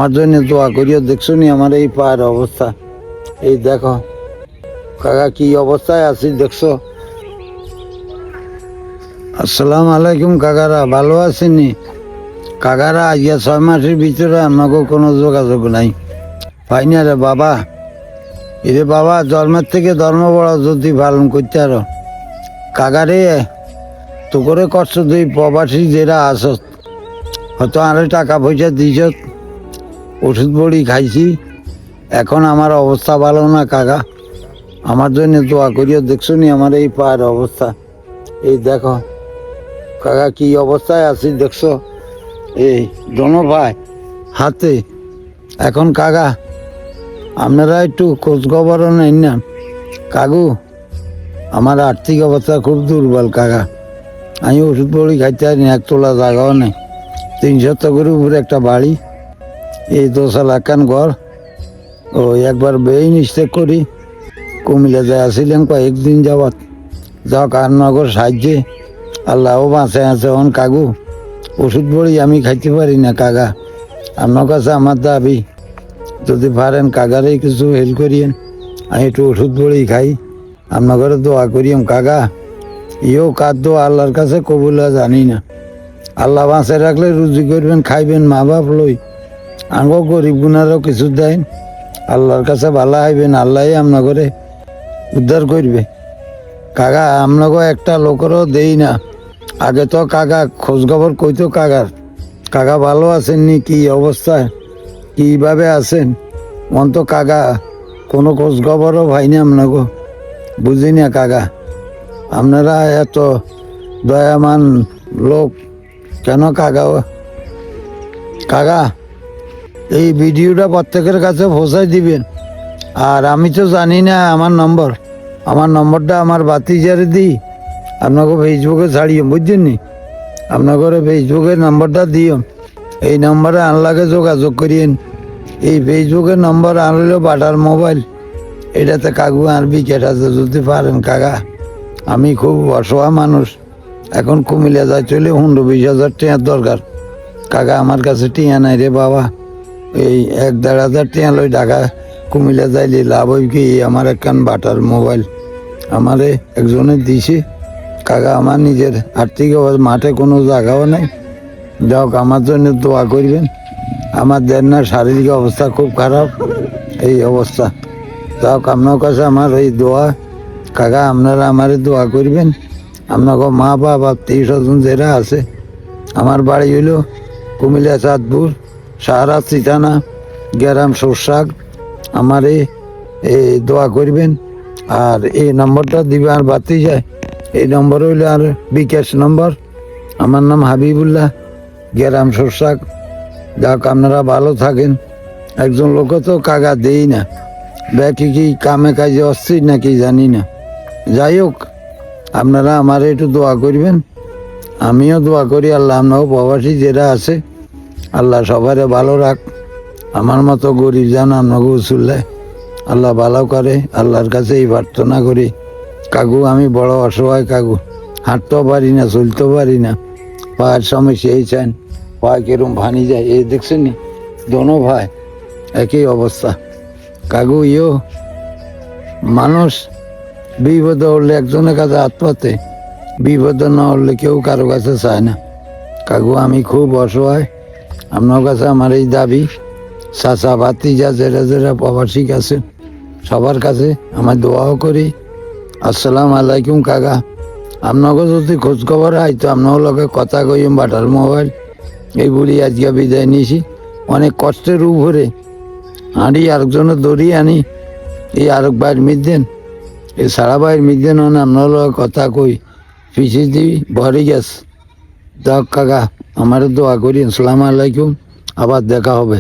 আমার জন্য দোয়া করিও। দেখছো নি আমার এই পায়ের অবস্থা, এই দেখো কাকা কি অবস্থায় আছি দেখছো। আসসালামু আলাইকুম কাকারা, ভালো আছেনি কাকারা? আজকে 6 মাসের ভিতরে আমাকে কোনো যোগাযোগ নাই, পাই না রে বাবা। এরে বাবা, জন্মের থেকে ধর্ম বড় যদি পালন করতে আরো কাকারে তো করে কষ্ট তুই প্রবাসী যেরা আসত, হয়তো আরো টাকা পয়সা দিছ, ওষুধ বড়ি খাইছি, এখন আমার অবস্থা ভালো না কাকা, আমার জন্য দোয়া করিও। দেখছো নি আমার এই পায়ের অবস্থা, এই দেখো কাকা কি অবস্থায় আছি দেখছো। এই দোনো ভাই হাতে এখন কাকা, আপনারা একটু খোঁজ খবরও নেন না কাকু। আমার আর্থিক অবস্থা খুব দুর্বল কাকা, আমি ওষুধ বড়ি খাইতে পারি না, এক তোলা জায়গাও নেই, 300 করে উপরে একটা বাড়ি, এই 2 একখান ঘর। ও একবার বেই নিশ্চয় করি কুমিল্লা যায় আসছিলেন কয়েকদিন যাবৎ, যাও কারনগর সাহায্যে আল্লাহও বাঁচে আছে। এখন কাকু ওষুধ বড়ি আমি খাইতে পারি না কাকা, আপনার কাছে আমার দাবি যদি পারেন কাকারে কিছু হেল্প করিয়েন, আমি একটু ওষুধ বড়ি খাই, আপনার ঘরে দোয়া করিম কাকা। ইও কার দোয়া আল্লাহর কাছে কবুল জানি না, আল্লাহ বাঁচে রাখলে রুজি করবেন খাইবেন মা বাপ লই, আঙ্গো গরিব গুনারও কিছু দেন, আল্লাহর কাছে ভালো হইবেন, আল্লাহ আপনার ঘরে উদ্ধার করবে কাকা। আপনাকে একটা লোকেরও দেই না, আগে তো কাকা খোঁজ খবর কইতো কাকার, কাকা ভালো আছেন নি, কি অবস্থায় কিভাবে আছেন, মন তো কাকা কোনো খোঁজ খবরও ভাই না আপনাকে, বুঝি না কাকা। আপনারা এত দয়ামান লোক কেন কাকা? কাকা এই ভিডিওটা প্রত্যেকের কাছে পৌঁছাই দিবেন, আর আমি তো জানি না আমার নম্বরটা আমার বাতিজারে দিই, আপনাকে ফেসবুকে ছাড়িও, বুঝছেন নি, আপনাকে ফেসবুকের নম্বরটা দিও, এই নম্বরে আনলাকে যোগাযোগ করিয়েন। এই ফেসবুকের নম্বর আনলেও বাটার মোবাইল, এটাতে কাকু আর বিকেট আছে যদি পারেন কাকা। আমি খুব অসহায় মানুষ, এখন কুমিল্লা যায় চলে 15-20 হাজার টাকার দরকার কাকা, আমার কাছে টিয়া নাই রে বাবা। এই 1-1.5 হাজার টাকা লই ঢাকা কুমিল্লা যাইলে লাভ হই কি? আমার একখান বাটার মোবাইল আমারে একজনে দিছে কাকা, আমার নিজের আর্থিক অবস্থা, মাঠে কোনো জায়গাও নাই, যাও আমার জন্য দোয়া করবেন। আমার দেন না শারীরিক অবস্থা খুব খারাপ, এই অবস্থা, যাও আপনার কাছে আমার এই দোয়া কাকা, আপনারা আমারে দোয়া করবেন। আপনাকে মা বাবা আত্মীয় স্বজন যারা আছে, আমার বাড়ি হইল কুমিল্লা চাঁদপুর, সাহারা চিতানা, গ্রাম সরসাগ, আমারে এই দোয়া করবেন। আর এই নম্বরটা দিবে আর বাতি যায়, এই নম্বর হইলে আর বিকাশ নম্বর, আমার নাম হাবিবুল্লাহ, গ্রাম সরসাগ। যাক আপনারা ভালো থাকেন। একজন লোক তো কাকা দেই না, ব্যাকি কি কামে কাজে অস্থির নাকি জানি না, যাই হোক আপনারা আমার একটু দোয়া করবেন, আমিও দোয়া করি। আল্লাহ আপনাও প্রবাসী যারা আছে আল্লাহ সবারে ভালো রাখ, আমার মতো গরিব যেন আপনাকে উচুল্লায় আল্লাহ ভালো করে, আল্লাহর কাছে এই প্রার্থনা করি। কাকু আমি বড় অসহায় কাকু, হাঁটতেও পারি না, চলতেও পারি না, পায়ের সমস্যা এই চান, পায়ে কেরম ভানি যায়, এই দেখছেন নি দোনো ভাই একই অবস্থা কাকু। ইও মানুষ বিপদে উঠলে একজনের কাছে হাত পাতে, বিপদে না উঠলে কেউ কারো কাছে চায় না কাকু। আমি খুব অসহায়, আপনার কাছে আমার এই দাবি, চাচা ভাতিজা যারা যারা প্রবাসী আছে সবার কাছে আমার দোয়াও করি। আসসালামু আলাইকুম কাকা, আপনাকে যদি খোঁজ খবর হয় তো আপনার লগে কথা কইম বাটার মোবাইল, এই বলি আজকে বিদায় নিয়েছি। অনেক কষ্টের উপরে হাঁড়ি আরেকজনের দড়ি আনি, এই আরেক বাইর মিদেন, এই সারা বাইর মিদেন আপনার লগে কথা কই, পিছিয়ে দিই ভরে গেছে। যাক কাকা আমার দোয়া করি, আসসালামু আলাইকুম, আবার দেখা হবে।